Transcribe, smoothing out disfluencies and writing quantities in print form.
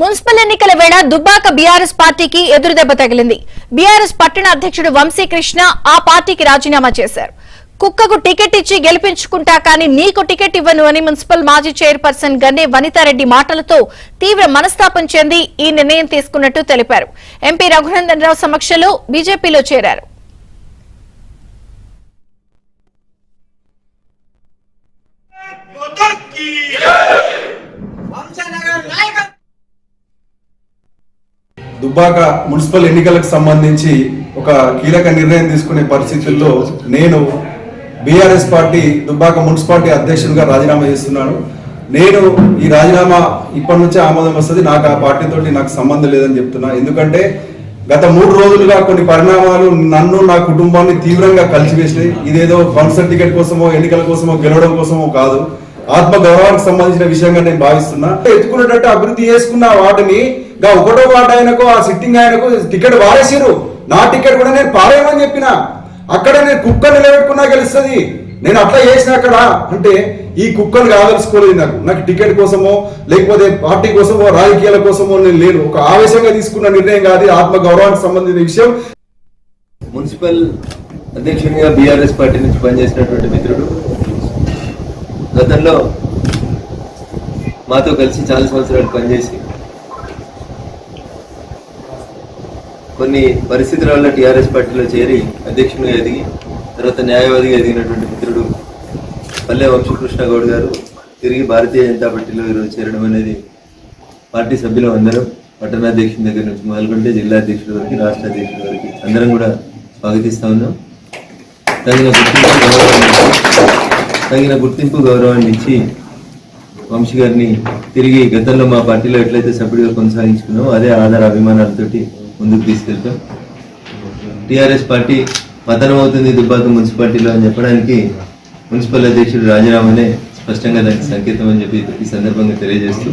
Municipal ఎన్నికల వేళ Dubbaka BRS పార్టీకి ఎదురుదెబ్బ తగిలింది. బీఆర్ఎస్ పట్టణ అధ్యక్షుడు వంశీకృష్ణ ఆ పార్టీకి రాజీనామా చేశారు. కుక్కకు టికెట్ ఇచ్చి గెలిపించుకుంటా కానీ నీకు టికెట్ ఇవ్వను అని మున్సిపల్ మాజీ చైర్పర్సన్ గన్నే వనితారెడ్డి మాటలతో తీవ్ర మనస్తాపం చెంది ఈ నిర్ణయం తీసుకున్నట్టు తెలిపారు. ఎంపీ రఘునందన్ రావు సమక్షంలో బీజేపీలో చేరారు. దుబ్బాక మున్సిపల్ ఎన్నికలకు సంబంధించి ఒక కీలక నిర్ణయం తీసుకునే పరిస్థితుల్లో నేను బీఆర్ఎస్ పార్టీ దుబ్బాక మున్సిపాలిటీ అధ్యక్షుడిగా రాజీనామా చేస్తున్నాను. నేను ఈ రాజీనామా ఇప్పటి నుంచే ఆమోదం వస్తుంది. నాకు ఆ పార్టీతో నాకు సంబంధం లేదని చెప్తున్నా. ఎందుకంటే గత 3 రోజులుగా కొన్ని పరిణామాలు నన్ను నా కుటుంబాన్ని తీవ్రంగా కలిసివేసినాయి. ఇదేదో కౌన్సిల్ టికెట్ కోసమో ఎన్నికల కోసమో గెలవడం కోసమో కాదు, ఆత్మ గౌరవానికి సంబంధించిన విషయంగా నేను భావిస్తున్నా. ఎత్తుకున్నట్టు అభివృద్ధి చేసుకున్న వాటిని ఒకటో వార్డు ఆయనకు ఆ సిట్టింగ్ ఆయనకు టికెట్ వారేసారు. నా టికెట్ కూడా నేను పారేయమని చెప్పిన. అక్కడ నేను కుక్కను నిలబెట్టుకున్నా గెలుస్తుంది. నేను అట్లా చేసిన అక్కడ అంటే ఈ కుక్కను కాదలుచుకోలేదు. నాకు టికెట్ కోసమో లేకపోతే పార్టీ కోసమో రాజకీయాల కోసమో నేను లేను. ఒక ఆవేశంగా తీసుకున్న నిర్ణయం కాదు, ఆత్మ గౌరవానికి సంబంధించిన విషయం. మున్సిపల్ అధ్యక్షునిగా బీఆర్ఎస్ పార్టీ నుంచి పనిచేసినటువంటి మిత్రుడు గతంలో మాతో కలిసి చాలా సంవత్సరాలు పనిచేసి కొన్ని పరిస్థితుల వల్ల టీఆర్ఎస్ పార్టీలో చేరి అధ్యక్షునిగా ఎదిగి తర్వాత న్యాయవాదిగా ఎదిగినటువంటి మిత్రుడు పల్లె వంశీకృష్ణ గౌడ్ గారు తిరిగి భారతీయ జనతా పార్టీలో ఈరోజు చేరడం అనేది పార్టీ సభ్యులు అందరం పట్టణాధ్యక్షుని దగ్గర నుంచి మొదలుకుంటే జిల్లా అధ్యక్షుడి వరకు రాష్ట్ర అధ్యక్షుడి వరకు అందరం కూడా స్వాగతిస్తా ఉన్నాం. తగిన గుర్తింపు గౌరవాన్ని ఇచ్చి వంశీ గారిని తిరిగి గతంలో మా పార్టీలో ఎట్లయితే సభ్యుడిగా కొనసాగించుకున్నామో అదే ఆధార అభిమానాలతోటి ముందుకు తీసుకెళ్తాం. టీఆర్ఎస్ పార్టీ పతనం అవుతుంది దుబ్బాక మున్సిపాలిటీలో అని చెప్పడానికి మున్సిపల్ అధ్యక్షుడు రాజీనామానే స్పష్టంగా దానికి సంకేతం అని చెప్పి ఈ సందర్భంగా తెలియజేస్తూ